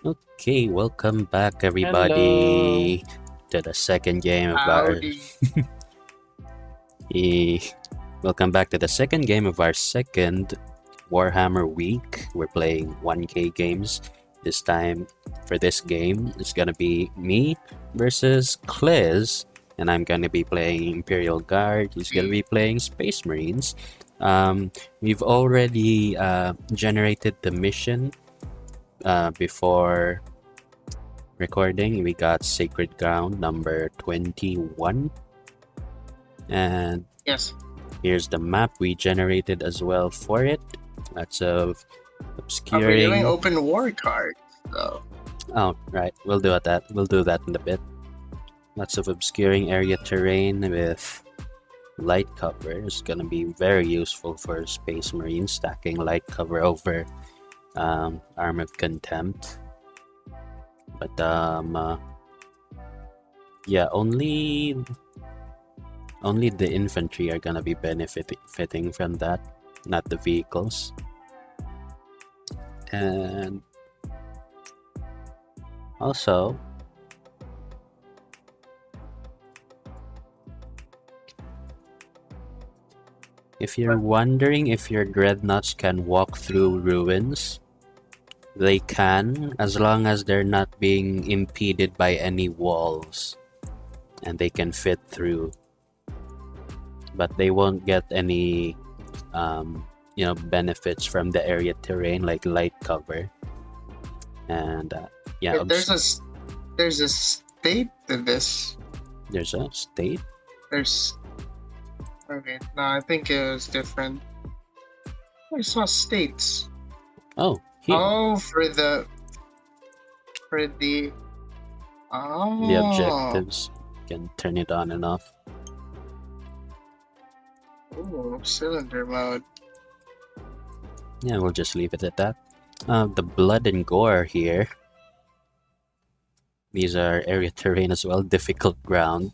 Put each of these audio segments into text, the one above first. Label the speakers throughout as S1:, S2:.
S1: Okay, welcome back
S2: Hello.
S1: everybody to the second game of our
S3: Howdy.
S1: eh, welcome back to the second game of our second Warhammer week. We're playing 1K games. This time for this game it's gonna be me versus Kliz, and I'm gonna be playing Imperial Guard. He's gonna be playing Space Marines. We've already generated the mission before recording. We got Sacred Ground number 21, and
S3: Yes.
S1: here's the map we generated as well for it. Lots of
S3: Are we doing
S1: obscuring.
S3: open war cards though?
S1: Oh, right, we'll do that. We'll do that in a bit. Lots of obscuring area terrain with light cover is gonna be very useful for Space Marines, stacking light cover over Arm of Contempt. But yeah, only the infantry are gonna be benefiting from that, not the vehicles. And also, if you're wondering if your dreadnoughts can walk through ruins, they can, as long as they're not being impeded by any walls, and they can fit through. But they won't get any benefits from the area terrain like light cover. And yeah,
S3: Wait, there's a state to this.
S1: there's a state.
S3: There's okay. No, I think it was different. I saw states.
S1: Oh, here.
S3: Oh, for the
S1: The
S3: oh
S1: objectives. You can turn it on and off.
S3: Ooh, cylinder mode.
S1: Yeah, we'll just leave it at that. The blood and gore here. These are area terrain as well, difficult ground.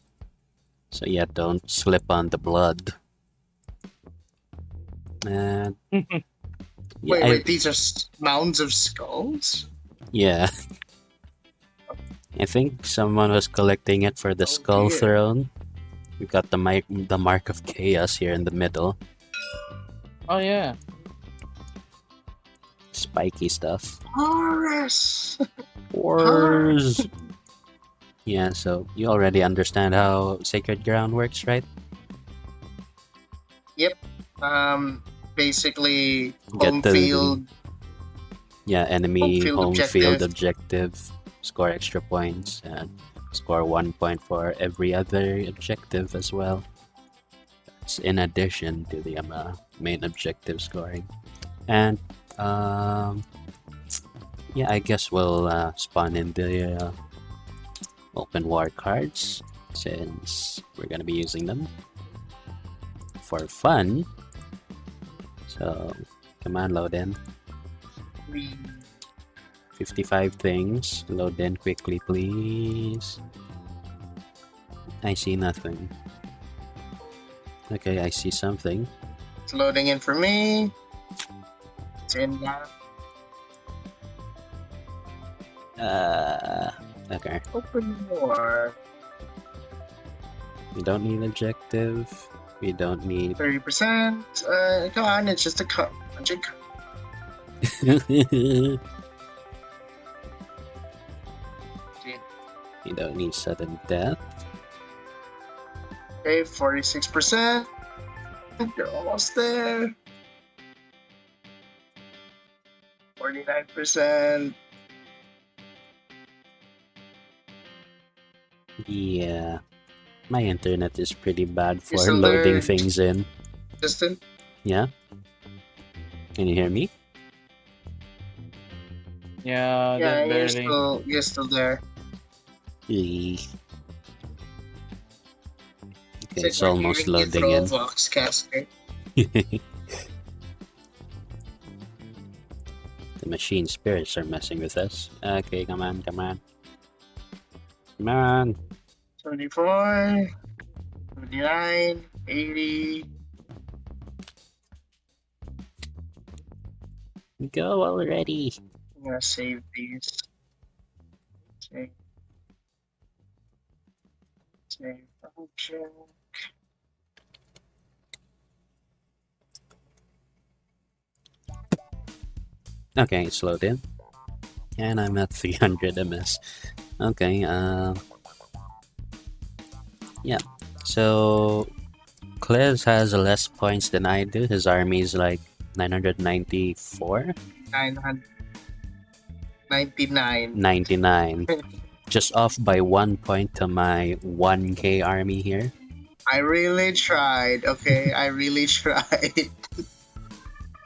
S1: So yeah, don't slip on the blood. And yeah,
S3: Wait, these are mounds of skulls?
S1: yeah. I think someone was collecting it for the
S3: Oh,
S1: skull
S3: dear.
S1: throne. We got the mark of chaos here in the middle.
S2: Oh yeah.
S1: Spiky stuff.
S3: Horus!
S1: Wars. Yeah, so you already understand how Sacred Ground works, right?
S3: Yep. Basically
S1: Get
S3: home
S1: the
S3: field.
S1: enemy home field
S3: objective.
S1: objective, score extra points, and score 1 point for every other objective as well. That's in addition to the main objective scoring. And yeah, I guess we'll spawn in the open war cards since we're gonna be using them for fun. So come on, load in. 55 things. Load in quickly, please. I see nothing. Okay, I see something.
S3: It's loading in for me. It's in now.
S1: Okay.
S3: Open war.
S1: We don't need objective. We don't need
S3: 30%. Come on, it's just a cup.
S1: You don't need sudden death.
S3: Okay, 46%. You're almost there. 49%.
S1: Yeah. My internet is pretty bad for
S3: You're still
S1: loading
S3: there,
S1: things in.
S3: Justin?
S1: Yeah? Can you hear me?
S2: Yeah,
S3: Yeah,
S2: just barely.
S3: you're still there.
S1: Okay, it's
S3: It's like we're
S1: almost
S3: hearing you
S1: loading
S3: throw a
S1: in.
S3: vox caster.
S1: The machine spirits are messing with us. Okay, come on, come on. Come on.
S3: 74, 79, 80.
S1: Go already.
S3: I'm gonna save these. Save. Save project.
S1: Okay, it's loaded. And I'm at 300 ms. Okay, yeah. So Klez has less points than I do. His army is like 994?
S3: 999.
S1: 99. Just off by 1 point to my 1k army here.
S3: I really tried, okay? I really tried to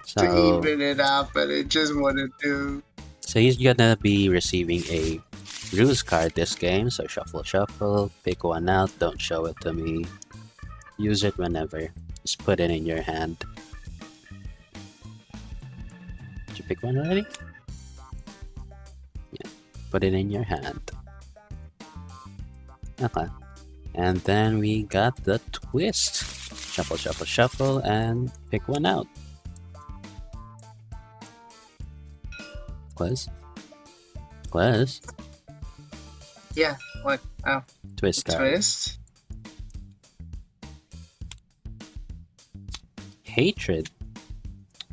S1: So,
S3: even it out, but it just wouldn't do.
S1: so he's gonna be receiving a ruse card this game. So shuffle, shuffle, pick one out, don't show it to me. Use it whenever. Just put it in your hand. Did you pick one already? Yeah. Put it in your hand. Okay. And then we got the twist. Shuffle, shuffle, shuffle, and pick one out. Quiz? Quiz?
S3: Yeah, what? Oh,
S1: Twist card.
S3: twist?
S1: Hatred.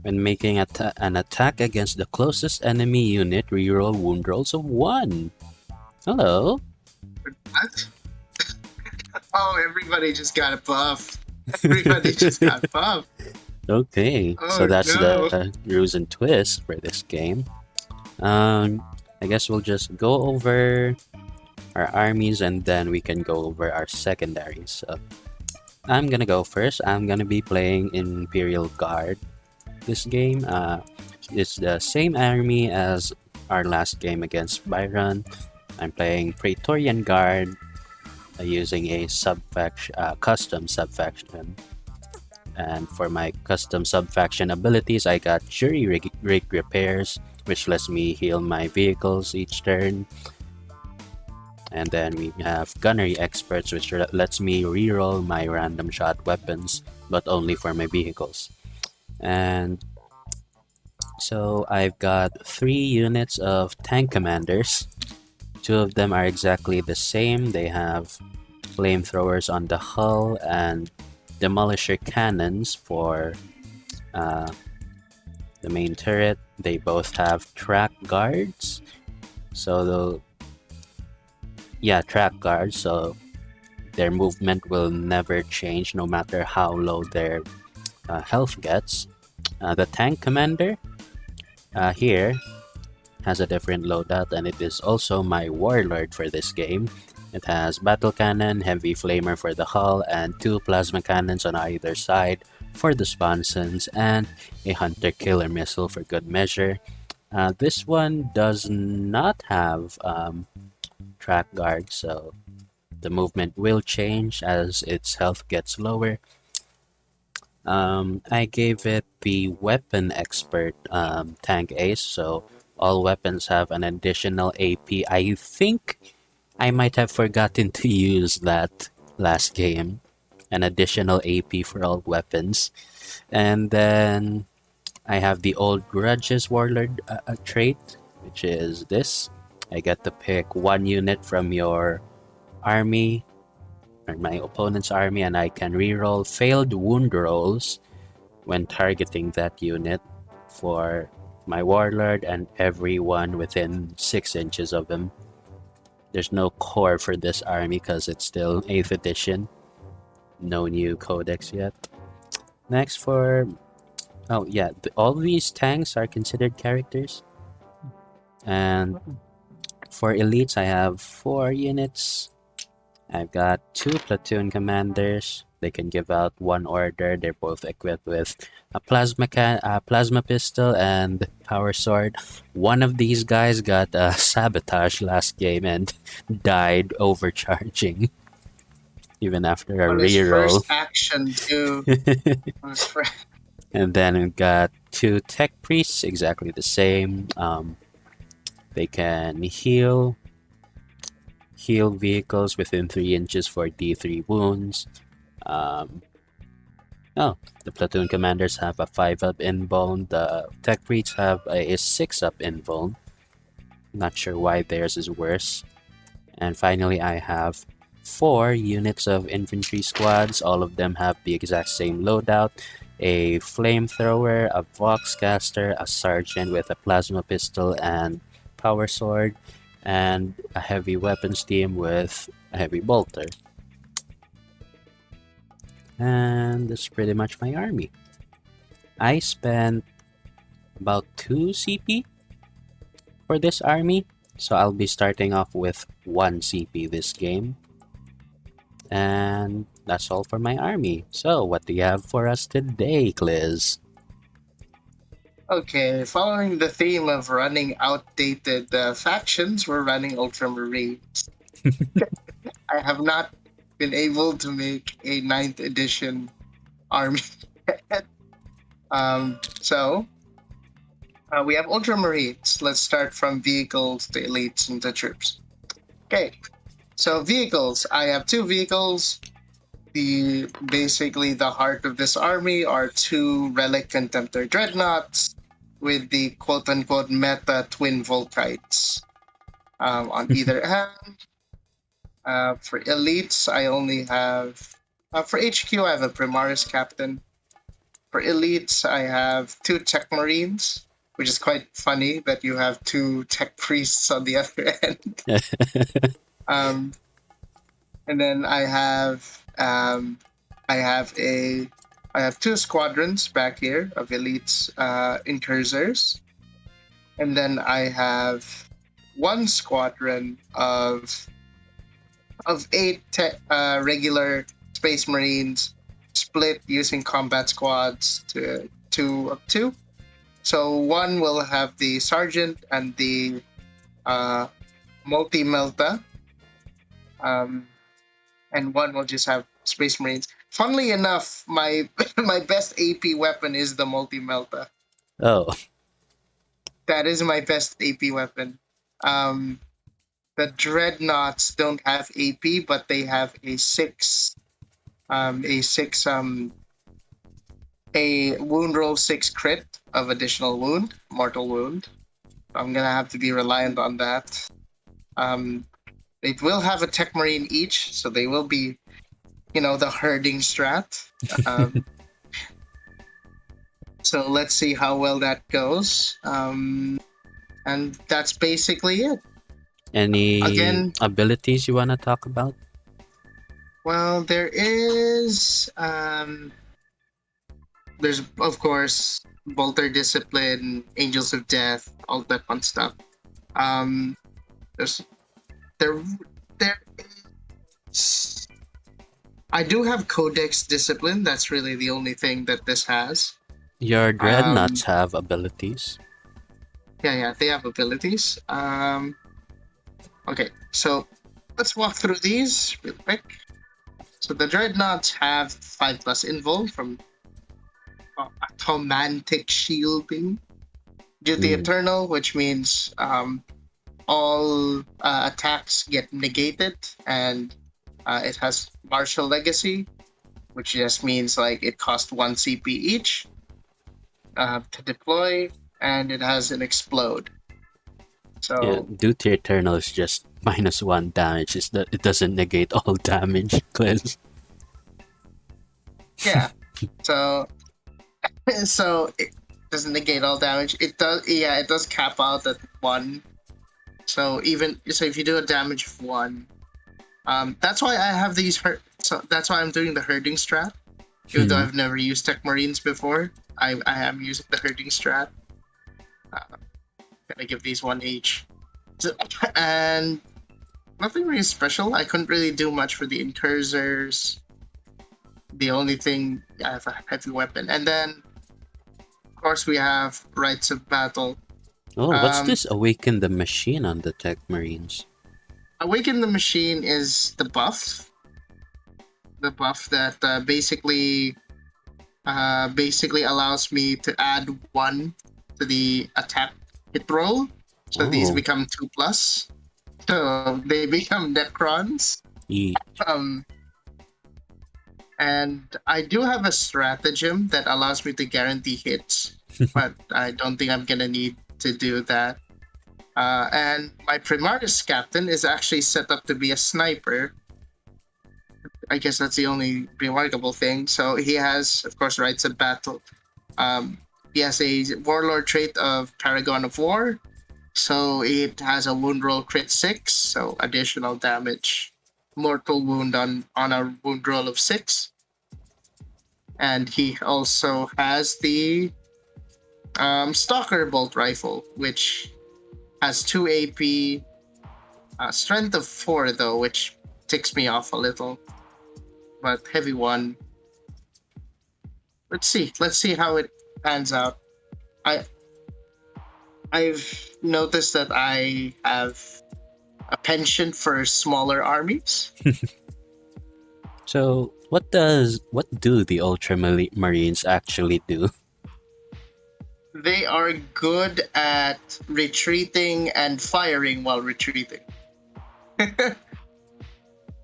S1: When making an attack against the closest enemy unit, reroll wound rolls of 1. Hello.
S3: What? Oh, everybody just got a buff. Everybody just got buff.
S1: Okay, so
S3: Oh,
S1: that's
S3: no.
S1: the ruse and twist for this game. I guess we'll just go over our armies and then we can go over our secondaries. So I'm gonna go first. I'm gonna be playing Imperial Guard this game. It's the same army as our last game against Byron. I'm playing Praetorian Guard using a custom subfaction. And for my custom subfaction abilities, I got Jury Rig Repairs, which lets me heal my vehicles each turn. And then we have Gunnery Experts, which lets me reroll my random shot weapons, but only for my vehicles. And so I've got 3 units of tank commanders. 2 of them are exactly the same. They have flamethrowers on the hull and demolisher cannons for the main turret. They both have track guards. So track guards, so their movement will never change no matter how low their health gets. The tank commander here has a different loadout, and it is also my warlord for this game. It has battle cannon, heavy flamer for the hull, and 2 plasma cannons on either side for the sponsons, and a hunter killer missile for good measure. This one does not have track guard, so the movement will change as its health gets lower. I gave it the weapon expert tank ace, so all weapons have an additional AP. I think I might have forgotten to use that last game, an additional AP for all weapons. And then I have the old grudges warlord trait, which is this. I get to pick 1 unit from your army or my opponent's army, and I can reroll failed wound rolls when targeting that unit for my warlord and everyone within 6 inches of him. There's no core for this army because it's still 8th edition. No new codex yet. Next for... Oh yeah, all these tanks are considered characters. And for elites, I have 4 units. I've got 2 platoon commanders. They can give out 1 order. They're both equipped with a plasma pistol and power sword. One of these guys got sabotage last game and died overcharging, even after a
S3: On his
S1: reroll.
S3: first action, too. On his first...
S1: And then we got 2 tech priests, exactly the same. They can heal vehicles within 3 inches for D3 wounds. The platoon commanders have a 5-up invuln. The tech priests have a 6-up invuln. Not sure why theirs is worse. And finally, I have 4 units of infantry squads. All of them have the exact same loadout: a flamethrower, a voxcaster, a sergeant with a plasma pistol and power sword, and a heavy weapons team with a heavy bolter. And that's pretty much my army. I spent about 2 CP for this army, so I'll be starting off with 1 CP this game. And that's all for my army. So, what do you have for us today, Kliz?
S3: Okay, following the theme of running outdated factions, we're running Ultramarines. I have not been able to make a 9th edition army yet. So we have Ultramarines. Let's start from vehicles to elites and to troops. Okay, so vehicles. I have 2 vehicles. Basically the heart of this army are 2 relic contemptor dreadnoughts with the quote-unquote meta twin Volkites on either hand. For elites, I only have for HQ I have a Primaris captain. For elites, I have 2 tech marines, which is quite funny that you have 2 tech priests on the other end. um, and then I have 2 squadrons back here of elites incursors, and then I have 1 squadron of 8 regular space marines split using combat squads to 2 of 2. So 1 will have the sergeant and the multi-melta, and 1 will just have space marines. Funnily enough, my my best AP weapon is the multi-melta.
S1: Oh,
S3: That is my best AP weapon. The dreadnoughts don't have AP, but they have a 6 a wound roll 6 crit of additional wound, mortal wound. I'm gonna have to be reliant on that. They will have a tech marine each, so they will be, the herding strat. So let's see how well that goes. And that's basically it.
S1: any
S3: Again,
S1: abilities you want to talk about?
S3: well, there's of course Bolter Discipline, Angels of Death, all that fun stuff. There's there there is, I do have Codex Discipline. That's really the only thing that this has.
S1: Your dreadnoughts have abilities.
S3: Yeah, they have abilities. Okay, so let's walk through these real quick. So the dreadnoughts have 5+ invul from Atomantic Shielding, Duty Eternal, which means all attacks get negated, and it has Martial Legacy, which just means like it costs 1 CP each to deploy, and it has an Explode. So
S1: Yeah, Duty Eternal is just -1 damage. It doesn't negate all damage, Kliz.
S3: yeah, so it doesn't negate all damage. It does, yeah, it does cap out at 1. So if you do a damage of 1, that's why I have these so that's why I'm doing the herding strat. Even though I've never used Tech Marines before, I am using the herding strat. Gonna give these 1 each. And nothing really special. I couldn't really do much for the incursors. The only thing, I have a heavy weapon. And then, of course, we have Rites of Battle.
S1: Oh, what's this Awaken the Machine on the Tech Marines?
S3: Awaken the Machine is the buff. The buff that basically allows me to add 1 to the attack hit roll. So these become 2+. So they become Necrons. And I do have a stratagem that allows me to guarantee hits, but I don't think I'm gonna need to do that. And my Primaris captain is actually set up to be a sniper. I guess that's the only remarkable thing. So he has, of course, rights of battle. Um, he has a warlord trait of Paragon of War. So it has a wound roll crit 6, so additional damage. Mortal wound on a wound roll of 6. And he also has the Stalker Bolt Rifle, which has 2 AP, strength of 4 though, which ticks me off a little. But heavy 1. Let's see how it pans out. I've noticed that I have a penchant for smaller armies.
S1: So, what do the Ultramarines actually do?
S3: They are good at retreating and firing while retreating.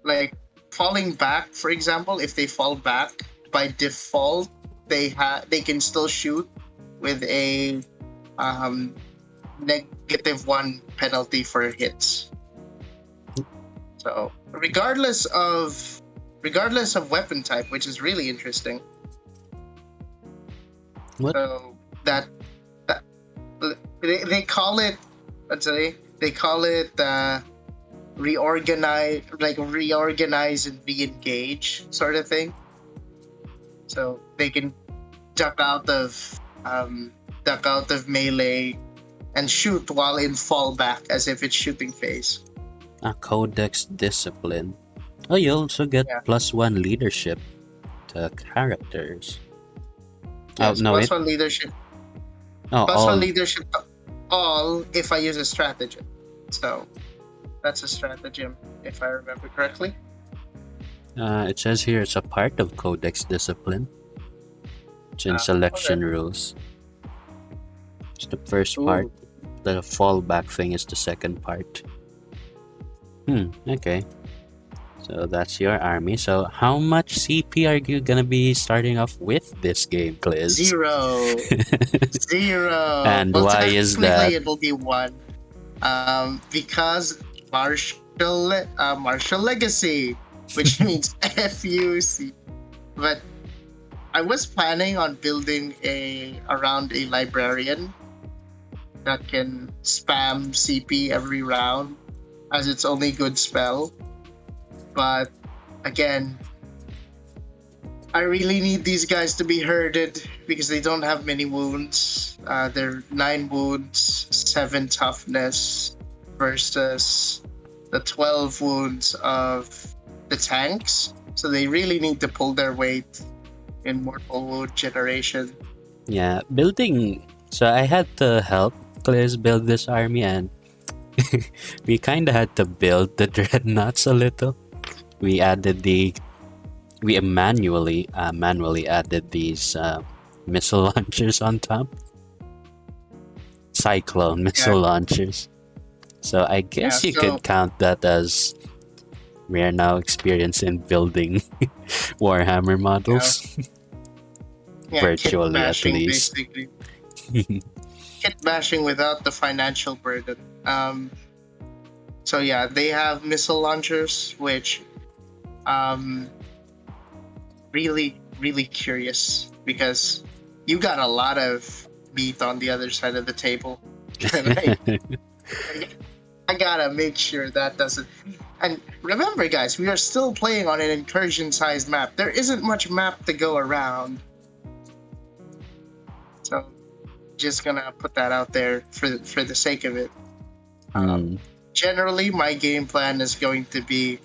S3: Like falling back, for example, if they fall back by default, they can still shoot with a -1 penalty for hits. So regardless of weapon type, which is really interesting.
S1: What?
S3: So that they call it, let's say they call it reorganize and re-engage sort of thing. So they can duck out of melee and shoot while in fallback as if it's shooting phase.
S1: A codex discipline. Oh, you also get
S3: Yeah.
S1: +1 leadership to characters.
S3: Yes,
S1: no,
S3: +1 leadership.
S1: Oh,
S3: +1
S1: all.
S3: leadership to all if I use a stratagem. So that's a stratagem if I remember correctly.
S1: It says here it's a part of codex discipline. It's in selection
S3: Okay.
S1: rules. It's the first
S3: Ooh.
S1: part. The fallback thing is the second part. Okay. So that's your army. So how much CP are you gonna be starting off with this game, Gliz?
S3: 0. 0.
S1: And
S3: Well,
S1: why is that?
S3: technically it'll be 1. Because martial legacy, which means FUC. But I was planning on building around a librarian that can spam CP every round as its only good spell. But again, I really need these guys to be herded because they don't have many wounds. They're 9 wounds, 7 toughness versus the 12 wounds of the tanks. So they really need to pull their weight in mortal wound generation.
S1: Yeah, building. So I had to help Gliz build this army, and we kind of had to build the dreadnoughts a little. We manually added these missile launchers on top. Cyclone missile launchers. So I guess you could count that as we are now experienced in building Warhammer models. Virtually, at least.
S3: Basically. Kit bashing without the financial burden. So yeah, they have missile launchers, which really, really curious because you got a lot of meat on the other side of the table. I gotta make sure that doesn't. And remember, guys, we are still playing on an incursion-sized map. There isn't much map to go around. So, just gonna put that out there for the sake of it. Generally, my game plan is going to be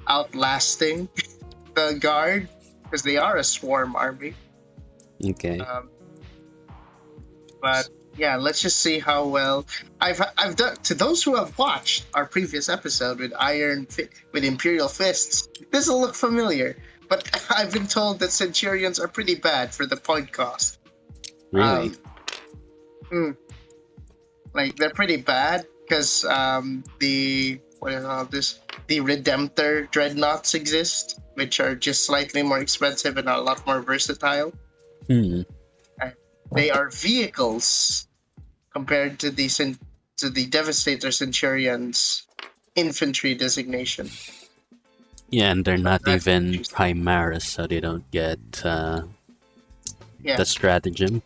S3: outlasting the guard because they are a swarm army.
S1: Okay.
S3: But yeah, let's just see how well I've done. To those who have watched our previous episode with Imperial Fists, this will look familiar. But I've been told that Centurions are pretty bad for the point cost.
S1: Really?
S3: Like they're pretty bad because the Redemptor dreadnoughts exist, which are just slightly more expensive and a lot more versatile. They are vehicles compared to the to the Devastator Centurion's infantry designation.
S1: Yeah, and they're not
S3: That's
S1: even
S3: interesting.
S1: Primaris, so they don't get
S3: Yeah.
S1: the stratagem.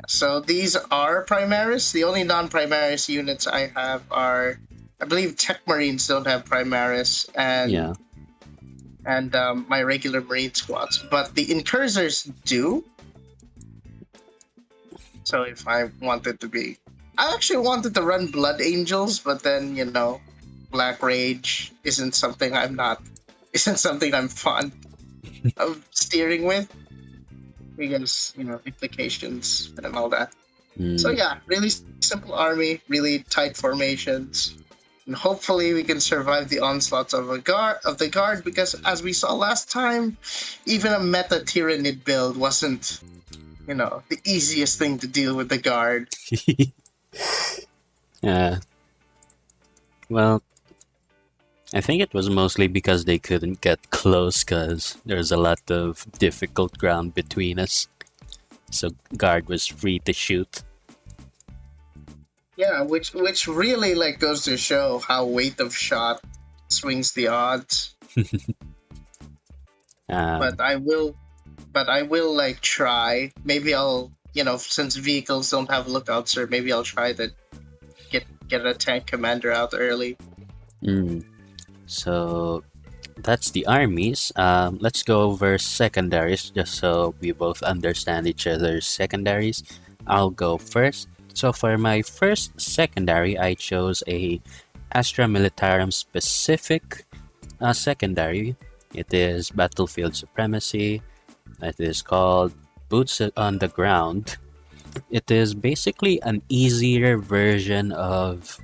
S3: So these are Primaris. The only non-Primaris units I have are, I believe, Tech Marines don't have Primaris,
S1: Yeah.
S3: and my regular Marine squads, but the Incursors do. So if I wanted to be, I actually wanted to run Blood Angels, but then Black Rage isn't something isn't something I'm fond of steering with because implications and all that. So
S1: Mm.
S3: yeah, really simple army, really tight formations, and hopefully we can survive the onslaughts of the guard. Because as we saw last time, even a meta Tyranid build wasn't the easiest thing to deal with the guard.
S1: Yeah. Well, I think it was mostly because they couldn't get close because there's a lot of difficult ground between us. So guard was free to shoot.
S3: Yeah, which really goes to show how weight of shot swings the odds.
S1: Um,
S3: But I will try. Maybe I'll since vehicles don't have lookouts, or maybe I'll try to get a tank commander out early.
S1: mm. So that's the armies. Let's go over secondaries just so we both understand each other's secondaries. I'll go first. So for my first secondary, I chose a Astra Militarum specific secondary. It is Battlefield Supremacy. It is called Boots on the Ground. It is basically an easier version of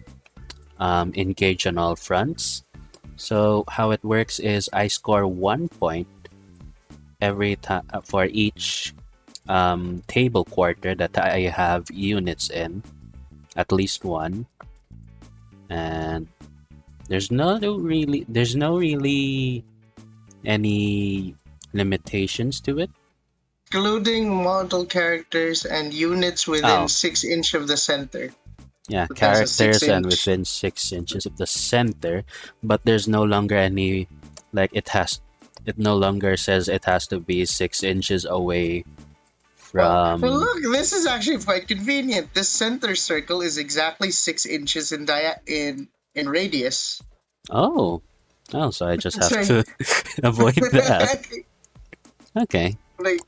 S1: Engage on All Fronts. So how it works is I score 1 point every time for each table quarter that I have units in, at least one, and there's no really any limitations to it.
S3: Excluding model characters and units within
S1: Oh,
S3: 6 inch of the center.
S1: yeah,
S3: But there's a six
S1: characters and
S3: inch.
S1: within 6 inches of the center, but there's no longer any like it no longer says it has to be 6 inches away
S3: Well,
S1: from.
S3: look, this is actually quite convenient. This center circle is exactly 6 inches in radius.
S1: Oh, oh, so I just
S3: It's
S1: have
S3: like,
S1: to avoid that. Okay,
S3: like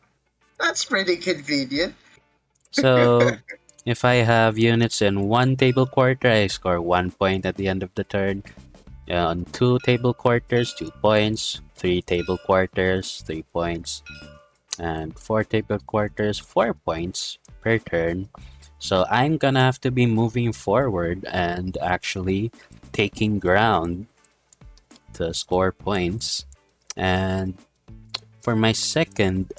S3: that's pretty convenient.
S1: so if I have units in one table quarter, I score 1 point at the end of the turn. On two table quarters, 2 points. Three table quarters, 3 points. And four table quarters, 4 points per turn. So I'm gonna have to be moving forward and actually taking ground to score points. And for my second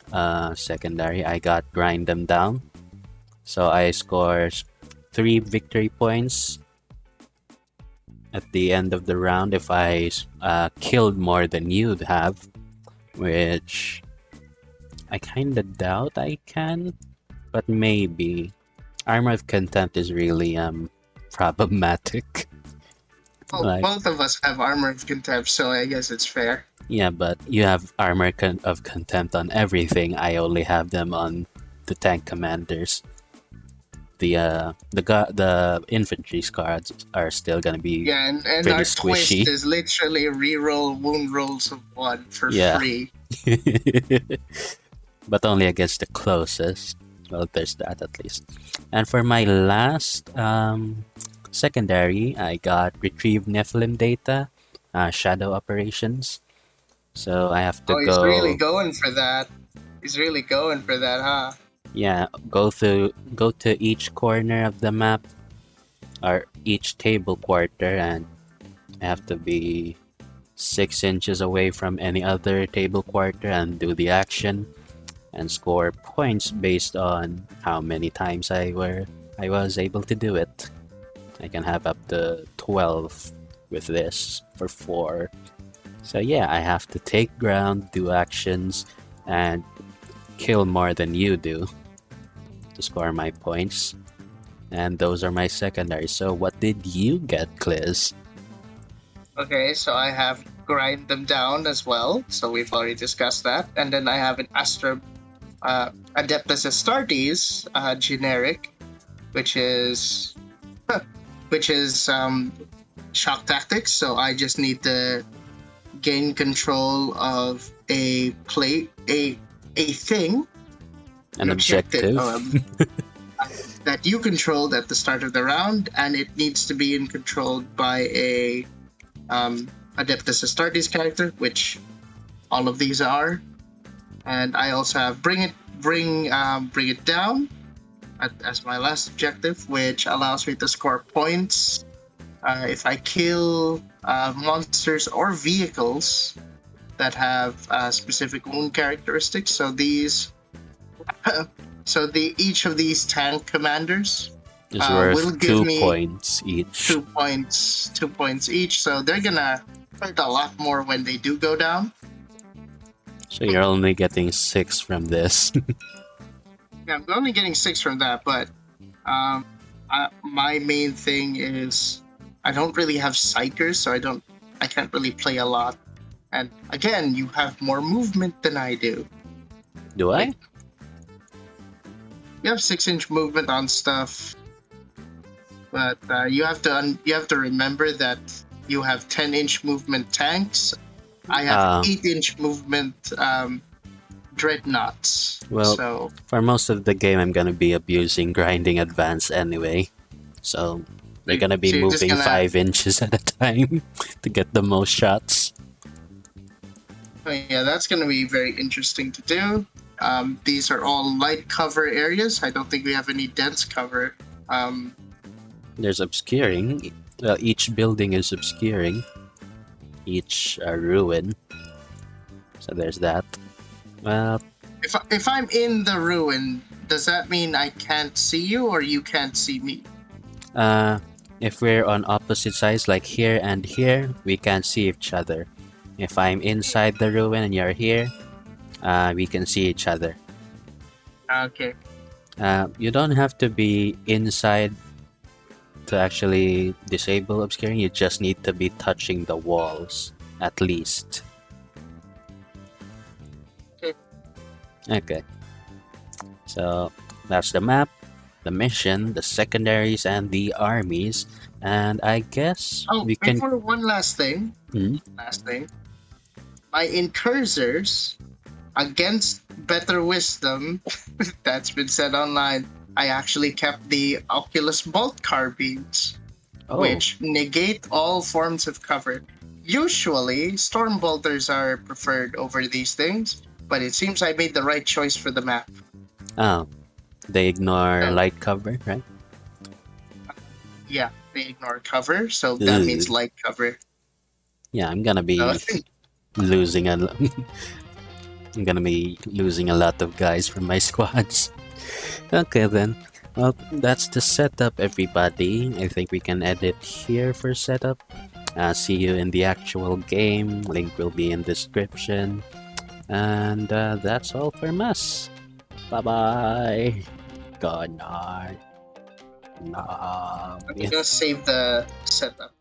S1: secondary, I got Grind Them Down. So I score 3 victory points at the end of the round if I killed more than you'd have, which I kinda doubt I can, but maybe. Armor of Contempt is really problematic.
S3: Well,
S1: Like,
S3: both of us have armor of contempt, so I guess it's fair.
S1: yeah, but you have of Contempt on everything. I only have them on the tank commanders. The infantry cards are still gonna be
S3: Yeah, and
S1: pretty
S3: our twist
S1: squishy.
S3: is literally reroll wound rolls of 1 for
S1: Yeah.
S3: free.
S1: But only against the closest. Well, there's that at least. And for my last secondary, I got Retrieve Nephilim Data, Shadow Operations. So I have to
S3: Oh, he's really
S1: go,
S3: going for that. He's really going for that, huh?
S1: yeah, go to each corner of the map or each table quarter, and I have to be 6 inches away from any other table quarter and do the action and score points based on how many times I was able to do it. I can have up to 12 with this for 4. So yeah, I have to take ground, do actions, and kill more than you do to score my points. And those are my secondaries. So what did you get, Kliz?
S3: Okay, so I have grind them down as well. So we've already discussed that. And then I have an Adeptus Astartes generic, which is shock tactics. So I just need to gain control of a thing,
S1: An objective.
S3: that you controlled at the start of the round, and it needs to be controlled by a Adeptus Astartes character, which all of these are. And I also have bring it down as my last objective, which allows me to score points if I kill monsters or vehicles that have specific wound characteristics. So these, each of these tank commanders
S1: Is
S3: will
S1: worth
S3: give
S1: 2
S3: me
S1: points each.
S3: 2 points each. So they're gonna hurt a lot more when they do go down.
S1: So you're only getting 6 from this.
S3: Yeah, I'm only getting 6 from that, but my main thing is I don't really have psychers, so I can't really play a lot. And again, you have more movement than I do.
S1: Do I?
S3: You have 6-inch movement on stuff, but you have to remember that you have 10-inch movement tanks. I have 8-inch movement dreadnoughts.
S1: Well,
S3: so
S1: for most of the game, I'm gonna be abusing grinding advance anyway. So you're gonna be
S3: you're just
S1: moving
S3: gonna-
S1: 5 inches at a time to get the most shots.
S3: yeah, that's going to be very interesting to do. These are all light cover areas. I don't think we have any dense cover.
S1: There's obscuring. Well, each building is obscuring. Each ruin. So there's that. Well,
S3: If I'm in the ruin, does that mean I can't see you or you can't see me?
S1: if we're on opposite sides, like here and here, we can't see each other. If I'm inside the ruin and you're here, we can see each other.
S3: Okay.
S1: You don't have to be inside to actually disable obscuring. You just need to be touching the walls, at least. Okay. So that's the map, the mission, the secondaries, and the armies. And I guess we can.
S3: Before one last thing.
S1: Hmm?
S3: My incursors, against better wisdom, that's been said online, I actually kept the Oculus Bolt carbines, which negate all forms of cover. Usually, storm bolters are preferred over these things, but it seems I made the right choice for the map.
S1: Oh, they ignore light cover, right?
S3: Yeah, they ignore cover, so that means light cover.
S1: Yeah, I'm gonna be losing a. I'm gonna be losing a lot of guys from my squads. Okay then. Well, that's the setup, everybody. I think we can edit here for setup. See you in the actual game. Link will be in description. And that's all from us. Bye bye. Good night.
S3: I'm gonna save the setup.